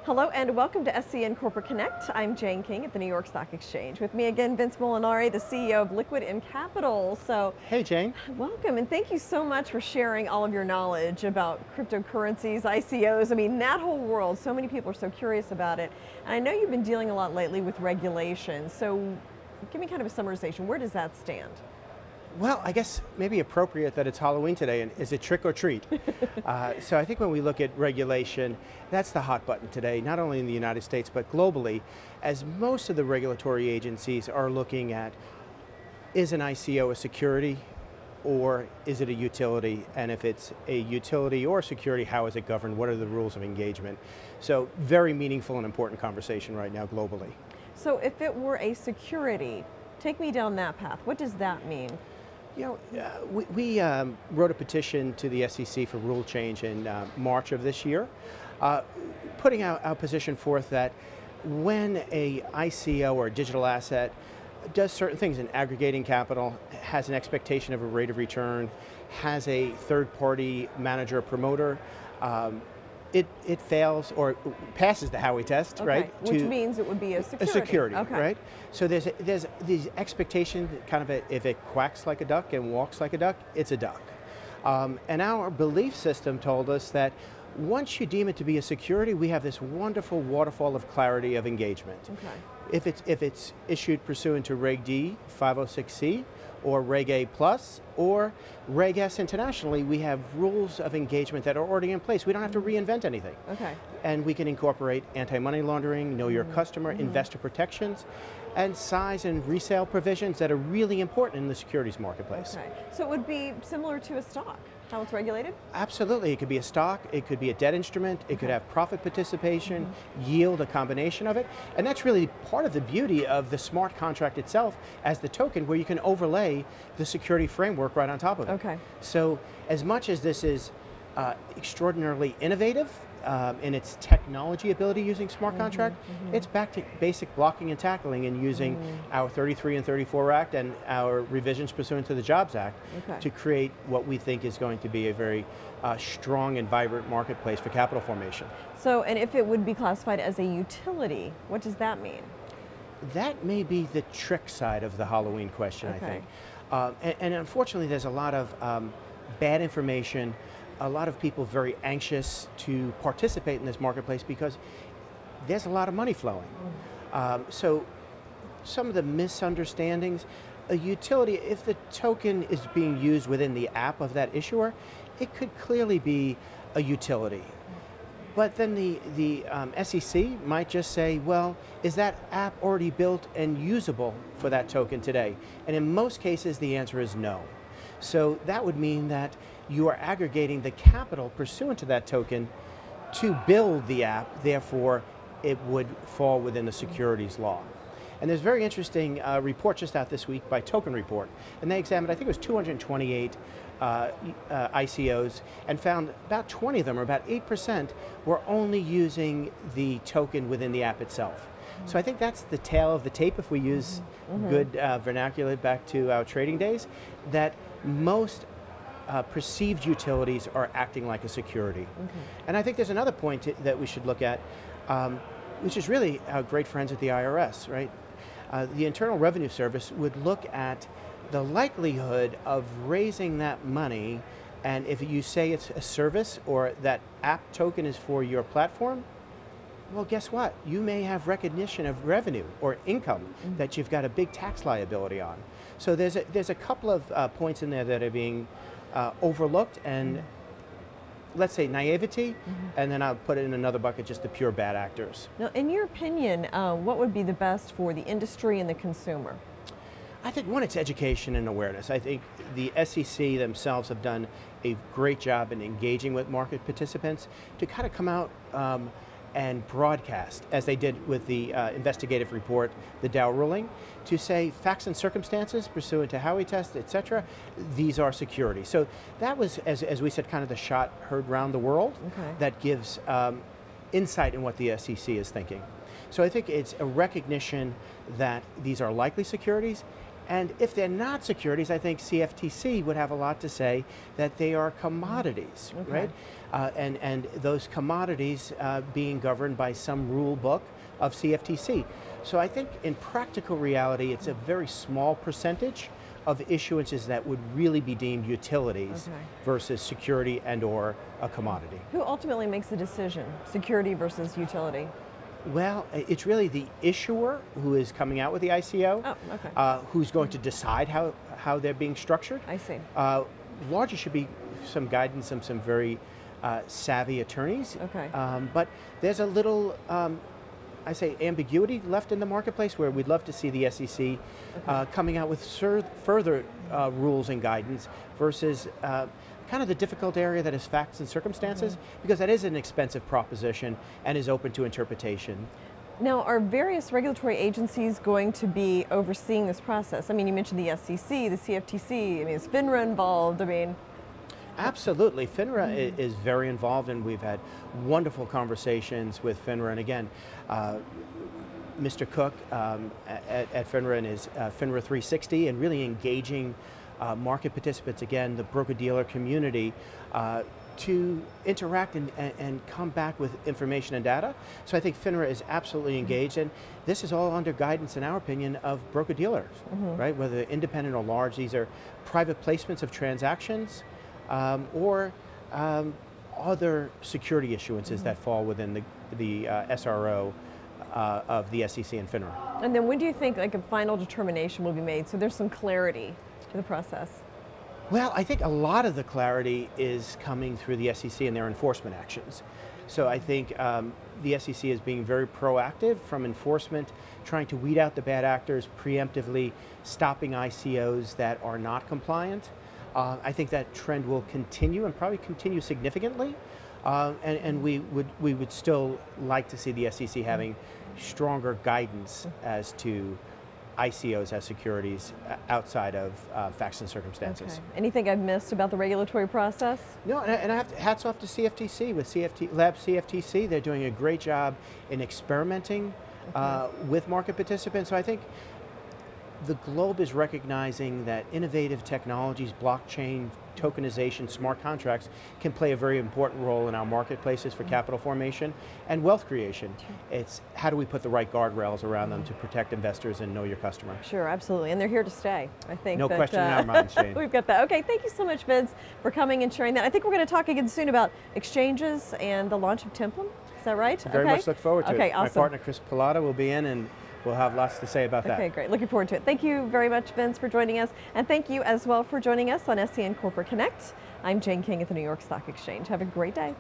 Hello and welcome to SCN Corporate Connect. I'm Jane King at the New York Stock Exchange. With me again, Vince Molinari, the CEO of Liquid and Capital. So, hey Jane. Welcome and thank you so much for sharing all of your knowledge about cryptocurrencies, ICOs. I mean, that whole world, so many people are so curious about it. And I know you've been dealing a lot lately with regulation. So give me kind of a summarization. Where does that stand? Well, I guess maybe appropriate that it's Halloween today, and is it trick or treat? So I think when we look at regulation, that's the hot button today, not only in the United States, but globally, as most of the regulatory agencies are looking at, is an ICO a security or is it a utility? And if it's a utility or security, how is it governed? What are the rules of engagement? So very meaningful and important conversation right now globally. So if it were a security, take me down that path. What does that mean? You know, we wrote a petition to the SEC for rule change in March of this year, putting our position forth that when a ICO or a digital asset does certain things in aggregating capital, has an expectation of a rate of return, has a third-party manager or promoter, it fails or passes the Howey test, okay. right? Which means it would be a security. A security, okay. Right? So there's these expectations, kind of if it quacks like a duck and walks like a duck, it's a duck. And our belief system told us that once you deem it to be a security, we have this wonderful waterfall of clarity of engagement. Okay. If it's issued pursuant to Reg D 506C, or Reg A Plus, or Reg S internationally, we have rules of engagement that are already in place. We don't have to reinvent anything. Okay. And we can incorporate anti-money laundering, know your customer, investor protections, and size and resale provisions that are really important in the securities marketplace. Okay. So it would be similar to a stock, how it's regulated? Absolutely. It could be a stock, it could be a debt instrument, it could have profit participation, yield, a combination of it. And that's really part of the beauty of the smart contract itself as the token, where you can overlay the security framework right on top of it. Okay. So as much as this is extraordinarily innovative in its technology ability using smart contract, it's back to basic blocking and tackling and using our 33 and 34 Act and our revisions pursuant to the Jobs Act to create what we think is going to be a very strong and vibrant marketplace for capital formation. So, and if it would be classified as a utility, what does that mean? That may be the trick side of the Halloween question, I think. And unfortunately, there's a lot of bad information, a lot of people very anxious to participate in this marketplace because there's a lot of money flowing. So some of the misunderstandings, a utility, if the token is being used within the app of that issuer, it could clearly be a utility. But then the SEC might just say, well, is that app already built and usable for that token today? And in most cases, the answer is no. So that would mean that you are aggregating the capital pursuant to that token to build the app, therefore it would fall within the securities law. And there's a very interesting report just out this week by Token Report, and they examined, I think it was 228 ICOs, and found about 20 of them, or about 8%, were only using the token within the app itself. So I think that's the tail of the tape, if we use good vernacular back to our trading days, that most perceived utilities are acting like a security. And I think there's another point that we should look at, which is really our great friends at the IRS, right? The Internal Revenue Service would look at the likelihood of raising that money, and if you say it's a service or that app token is for your platform, well, guess what? You may have recognition of revenue or income that you've got a big tax liability on. So there's a couple of points in there that are being overlooked, and let's say naivety, and then I'll put it in another bucket, just the pure bad actors. Now, in your opinion, what would be the best for the industry and the consumer? I think one, it's education and awareness. I think the SEC themselves have done a great job in engaging with market participants to kind of come out and broadcast, as they did with the investigative report, the Dow ruling, to say facts and circumstances pursuant to Howey test, etc., these are security. So that was, as we said, kind of the shot heard around the world that gives insight in what the SEC is thinking. So I think it's a recognition that these are likely securities, And if they're not securities, I think CFTC would have a lot to say that they are commodities, right? And those commodities being governed by some rule book of CFTC. So I think in practical reality, it's a very small percentage of issuances that would really be deemed utilities versus security and or a commodity. Who ultimately makes the decision, security versus utility? Well, it's really the issuer who is coming out with the ICO, who's going to decide how they're being structured. I see. Largely should be some guidance from some very savvy attorneys. But there's a little, I say, ambiguity left in the marketplace where we'd love to see the SEC coming out with further rules and guidance versus kind of the difficult area that is facts and circumstances, because that is an expensive proposition and is open to interpretation. Now, are various regulatory agencies going to be overseeing this process? I mean, you mentioned the SEC, the CFTC, I mean, is FINRA involved? I mean, absolutely, FINRA is very involved, and we've had wonderful conversations with FINRA. And again, Mr. Cook at FINRA and his FINRA 360, and really engaging market participants, again, the broker-dealer community, to interact and come back with information and data. So I think FINRA is absolutely engaged, and this is all under guidance, in our opinion, of broker-dealers, right? Whether independent or large, these are private placements of transactions or other security issuances that fall within the SRO of the SEC and FINRA. And then when do you think like a final determination will be made so there's some clarity to the process? Well, I think a lot of the clarity is coming through the SEC and their enforcement actions. So I think the SEC is being very proactive from enforcement, trying to weed out the bad actors, preemptively stopping ICOs that are not compliant. I think that trend will continue and probably continue significantly. And we would still like to see the SEC having stronger guidance as to ICOs as securities outside of facts and circumstances. Anything I've missed about the regulatory process? No, and I have hats off to CFTC. With CFTC, they're doing a great job in experimenting with market participants. So I think the globe is recognizing that innovative technologies, blockchain, tokenization, smart contracts can play a very important role in our marketplaces for capital formation and wealth creation. It's how do we put the right guardrails around them to protect investors and know your customer. Sure, absolutely, and they're here to stay. I think no question in our minds, Jane. We've got that. Okay, thank you so much, Vince, for coming and sharing that. I think we're going to talk again soon about exchanges and the launch of Templum. Is that right? Very much look forward to it. Okay, awesome. My partner Chris Pilata will be in, and we'll have lots to say about that. Okay, great. Looking forward to it. Thank you very much, Vince, for joining us. And thank you as well for joining us on SCN Corporate Connect. I'm Jane King at the New York Stock Exchange. Have a great day.